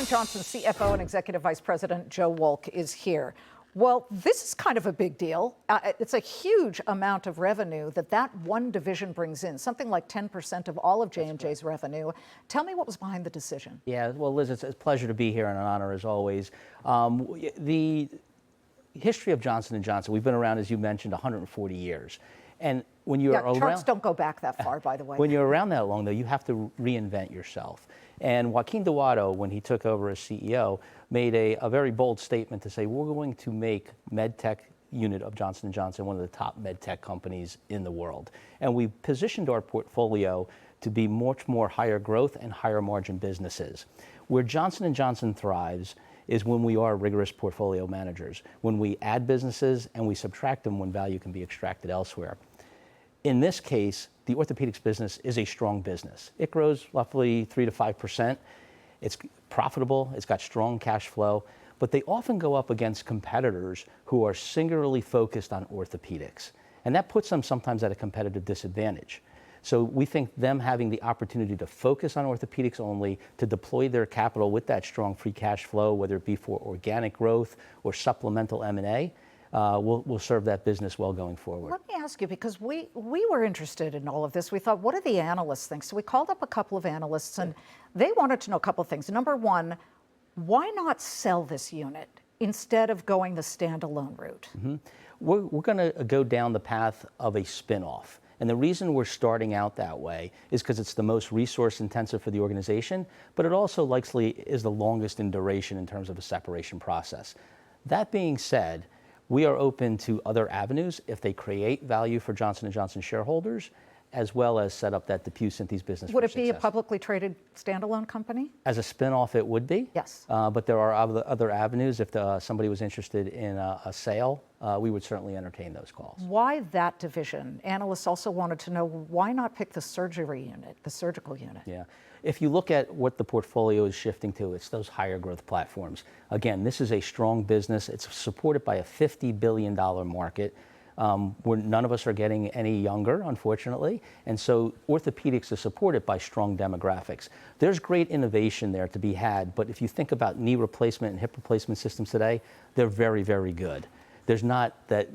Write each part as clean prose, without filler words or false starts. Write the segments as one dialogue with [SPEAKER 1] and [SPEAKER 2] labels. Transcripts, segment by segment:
[SPEAKER 1] Johnson CFO and Executive Vice President Joe Wolk is here. Well, this is kind of a big deal. It's a huge amount of revenue that one division brings in, something like 10% of all of J&J's revenue. Tell me what was behind the decision.
[SPEAKER 2] Yeah, well, Liz, it's a pleasure to be here and an honor as always. The history of Johnson & Johnson, we've been around, as you mentioned, 140 years. And when you're around...
[SPEAKER 1] charts don't go back that far, by the way.
[SPEAKER 2] When you're around that long, though, you have to reinvent yourself. And Joaquin Duato, when he took over as CEO, made a very bold statement to say, we're going to make MedTech unit of Johnson & Johnson one of the top MedTech companies in the world. And we positioned our portfolio to be much more higher growth and higher margin businesses. Where Johnson & Johnson thrives is when we are rigorous portfolio managers, when we add businesses and we subtract them when value can be extracted elsewhere. In this case, the orthopedics business is a strong business. It grows roughly 3 to 5%. It's profitable, it's got strong cash flow, but they often go up against competitors who are singularly focused on orthopedics. And that puts them sometimes at a competitive disadvantage. So we think them having the opportunity to focus on orthopedics only, to deploy their capital with that strong free cash flow, whether it be for organic growth or supplemental M&A, will serve that business well going forward.
[SPEAKER 1] Let me ask you, because we were interested in all of this. We thought, what do the analysts think? So we called up a couple of analysts, and they wanted to know a couple of things. Number one, why not sell this unit instead of going the standalone route?
[SPEAKER 2] Mm-hmm. We're going to go down the path of a spin-off. And the reason we're starting out that way is because it's the most resource intensive for the organization, but it also likely is the longest in duration in terms of a separation process. That being said, we are open to other avenues if they create value for Johnson & Johnson shareholders, as well as set up that DePuy Synthes business.
[SPEAKER 1] Would it be a publicly traded standalone company?
[SPEAKER 2] As a spin-off, it would be.
[SPEAKER 1] Yes.
[SPEAKER 2] But there are other avenues. If somebody was interested in a sale, we would certainly entertain those calls.
[SPEAKER 1] Why that division? Analysts also wanted to know, why not pick the surgery unit, the surgical unit?
[SPEAKER 2] Yeah. If you look at what the portfolio is shifting to, it's those higher growth platforms. Again, this is a strong business. It's supported by a $50 billion market. Where none of us are getting any younger, unfortunately, and so orthopedics is supported by strong demographics. There's great innovation there to be had, but if you think about knee replacement and hip replacement systems today, they're very, very good. There's not that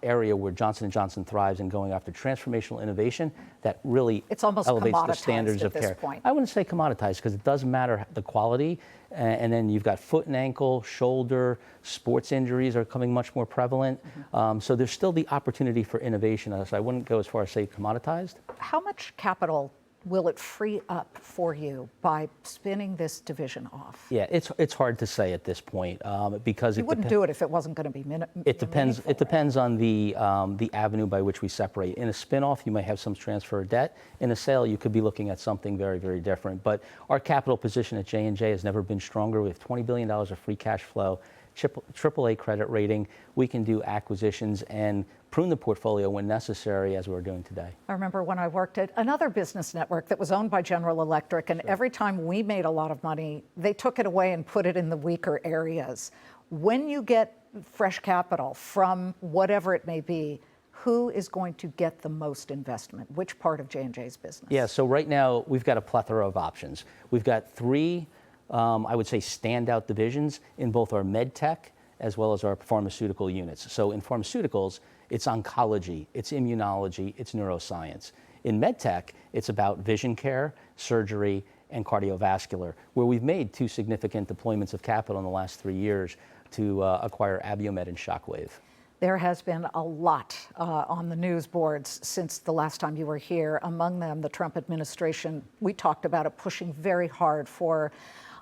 [SPEAKER 2] area where Johnson & Johnson thrives in going after transformational innovation that really elevates the standards of care.
[SPEAKER 1] Point.
[SPEAKER 2] I wouldn't say commoditized because it does matter the quality, and then you've got foot and ankle, shoulder, sports injuries are becoming much more prevalent. Mm-hmm. So there's still the opportunity for innovation. So I wouldn't go as far as say commoditized.
[SPEAKER 1] How much capital will it free up for you by spinning this division off?
[SPEAKER 2] Yeah, it's hard to say at this point because
[SPEAKER 1] you wouldn't do it if it wasn't going to be
[SPEAKER 2] It depends. It depends on the avenue by which we separate. In a spinoff, you may have some transfer of debt. In a sale, you could be looking at something very, very different. But our capital position at J&J has never been stronger. We have $20 billion of free cash flow, AAA credit rating. We can do acquisitions and prune the portfolio when necessary, as we're doing today.
[SPEAKER 1] I remember when I worked at another business network that was owned by General Electric, and every time we made a lot of money, they took it away and put it in the weaker areas. When you get fresh capital from whatever it may be, who is going to get the most investment? Which part of J&J's business?
[SPEAKER 2] Yeah, so right now we've got a plethora of options. We've got three, I would say, standout divisions in both our MedTech as well as our pharmaceutical units. So in pharmaceuticals, it's oncology, it's immunology, it's neuroscience. In MedTech, it's about vision care, surgery, and cardiovascular, where we've made two significant deployments of capital in the last 3 years to acquire Abiomed and Shockwave.
[SPEAKER 1] There has been a lot on the news boards since the last time you were here. Among them, the Trump administration, we talked about it, pushing very hard for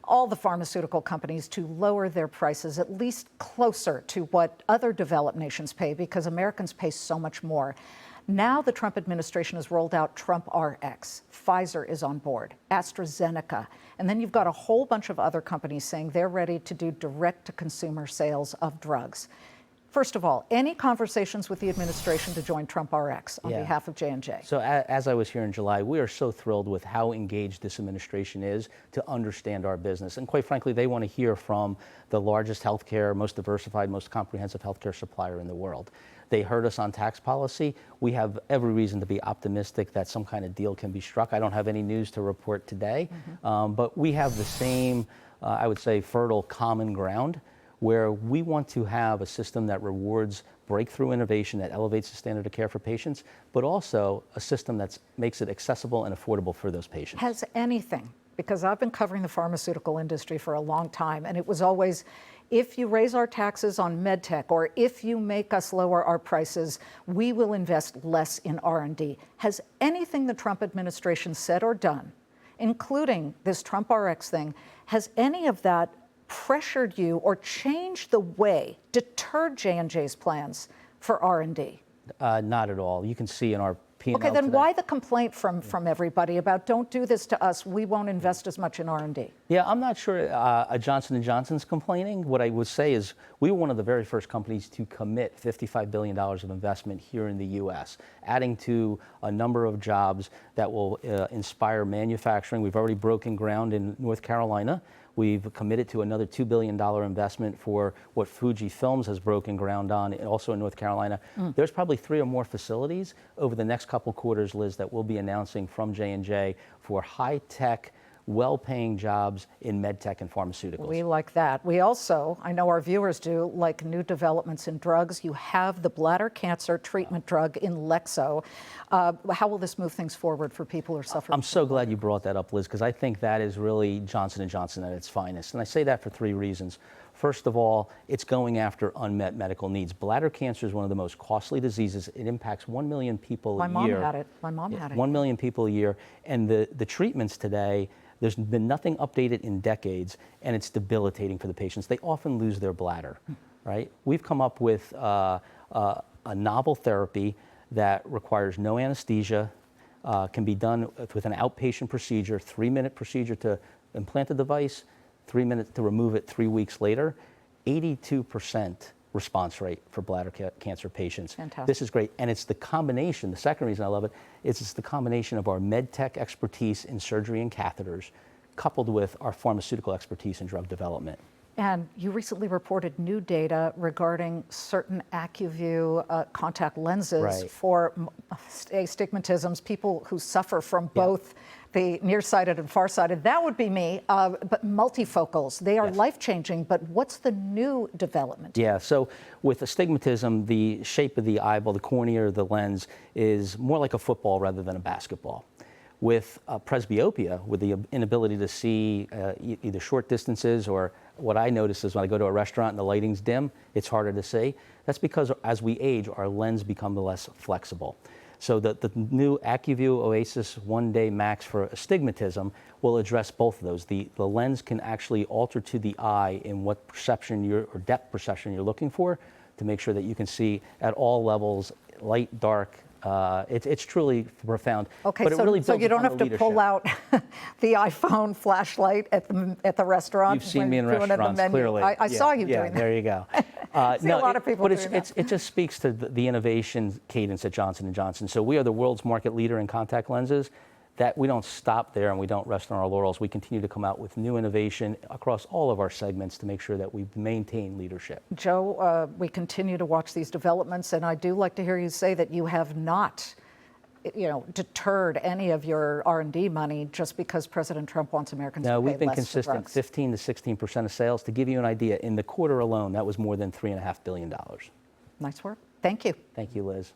[SPEAKER 1] all the pharmaceutical companies to lower their prices at least closer to what other developed nations pay, because Americans pay so much more. Now the Trump administration has rolled out Trump RX. Pfizer is on board, AstraZeneca, and then you've got a whole bunch of other companies saying they're ready to do direct-to-consumer sales of drugs. First of all, any conversations with the administration to join Trump RX on behalf of J&J?
[SPEAKER 2] So as I was here in July, we are so thrilled with how engaged this administration is to understand our business. And quite frankly, they want to hear from the largest healthcare, most diversified, most comprehensive healthcare supplier in the world. They heard us on tax policy. We have every reason to be optimistic that some kind of deal can be struck. I don't have any news to report today, but we have the same I would say, fertile common ground where we want to have a system that rewards breakthrough innovation that elevates the standard of care for patients, but also a system that makes it accessible and affordable for those patients.
[SPEAKER 1] Has anything, because I've been covering the pharmaceutical industry for a long time, and it was always, if you raise our taxes on medtech or if you make us lower our prices, we will invest less in R&D. Has anything the Trump administration said or done, including this Trump RX thing, has any of that pressured you or changed the way, deterred J&J's plans for R&D?
[SPEAKER 2] Not at all. You can see in our P&L
[SPEAKER 1] Okay, then
[SPEAKER 2] today.
[SPEAKER 1] why the complaint from everybody about don't do this to us, we won't invest as much in R&D?
[SPEAKER 2] Yeah, I'm not sure Johnson & Johnson's complaining. What I would say is we were one of the very first companies to commit $55 billion of investment here in the U.S., adding to a number of jobs that will inspire manufacturing. We've already broken ground in North Carolina. We've committed to another $2 billion investment for what Fuji Films has broken ground on, also in North Carolina. There's probably 3 or more facilities over the next couple quarters, Liz, that we'll be announcing from J&J for high-tech, well-paying jobs in medtech and pharmaceuticals.
[SPEAKER 1] We like that. We also, I know our viewers do, like new developments in drugs. You have the bladder cancer treatment drug in Lexo. How will this move things forward for people who are suffering?
[SPEAKER 2] I'm so glad you brought that up, Liz, because I think that is really Johnson & Johnson at its finest. And I say that for 3 reasons. First of all, it's going after unmet medical needs. Bladder cancer is one of the most costly diseases. It impacts 1 million people a year.
[SPEAKER 1] My mom had it. My mom had it.
[SPEAKER 2] 1 million people a year. And the treatments today, there's been nothing updated in decades, and it's debilitating for the patients. They often lose their bladder, right? We've come up with a novel therapy that requires no anesthesia, can be done with an outpatient procedure, 3-minute procedure to implant the device, 3 minutes to remove it 3 weeks later. 82% response rate for bladder cancer patients.
[SPEAKER 1] Fantastic.
[SPEAKER 2] This is great. And it's the combination, the second reason I love it, is it's the combination of our med tech expertise in surgery and catheters, coupled with our pharmaceutical expertise in drug development.
[SPEAKER 1] And you recently reported new data regarding certain AccuView contact lenses
[SPEAKER 2] Right.
[SPEAKER 1] for astigmatisms, people who suffer from both the nearsighted and farsighted. That would be me, but multifocals, they are life-changing, but what's the new development?
[SPEAKER 2] Yeah, so with astigmatism, the shape of the eyeball, the cornea, the lens, is more like a football rather than a basketball. With presbyopia, with the inability to see either short distances, or what I notice is when I go to a restaurant and the lighting's dim, it's harder to see. That's because as we age, our lens becomes less flexible. So the new AccuView Oasis 1-Day Max for astigmatism will address both of those. The lens can actually alter to the eye in what perception or depth perception you're looking for, to make sure that you can see at all levels, light, dark. It's truly profound.
[SPEAKER 1] Okay,
[SPEAKER 2] but it really
[SPEAKER 1] so you don't
[SPEAKER 2] builds
[SPEAKER 1] have
[SPEAKER 2] upon
[SPEAKER 1] to
[SPEAKER 2] the
[SPEAKER 1] pull
[SPEAKER 2] leadership.
[SPEAKER 1] out the iPhone flashlight at the restaurant.
[SPEAKER 2] You've seen
[SPEAKER 1] when
[SPEAKER 2] me in
[SPEAKER 1] doing it at the
[SPEAKER 2] restaurants,
[SPEAKER 1] menu.
[SPEAKER 2] clearly.
[SPEAKER 1] I saw you
[SPEAKER 2] yeah,
[SPEAKER 1] doing that.
[SPEAKER 2] there you go.
[SPEAKER 1] See a lot of people
[SPEAKER 2] but
[SPEAKER 1] doing that.
[SPEAKER 2] it just speaks to the innovation cadence at Johnson & Johnson. So we are the world's market leader in contact lenses. That we don't stop there and we don't rest on our laurels. We continue to come out with new innovation across all of our segments to make sure that we maintain leadership.
[SPEAKER 1] Joe, we continue to watch these developments, and I do like to hear you say that you have not, deterred any of your R&D money just because President Trump wants Americans to pay less for drugs.
[SPEAKER 2] No, we've been consistent, 15 to 16% of sales. To give you an idea, in the quarter alone, that was more than $3.5 billion.
[SPEAKER 1] Nice work. Thank you.
[SPEAKER 2] Thank you, Liz.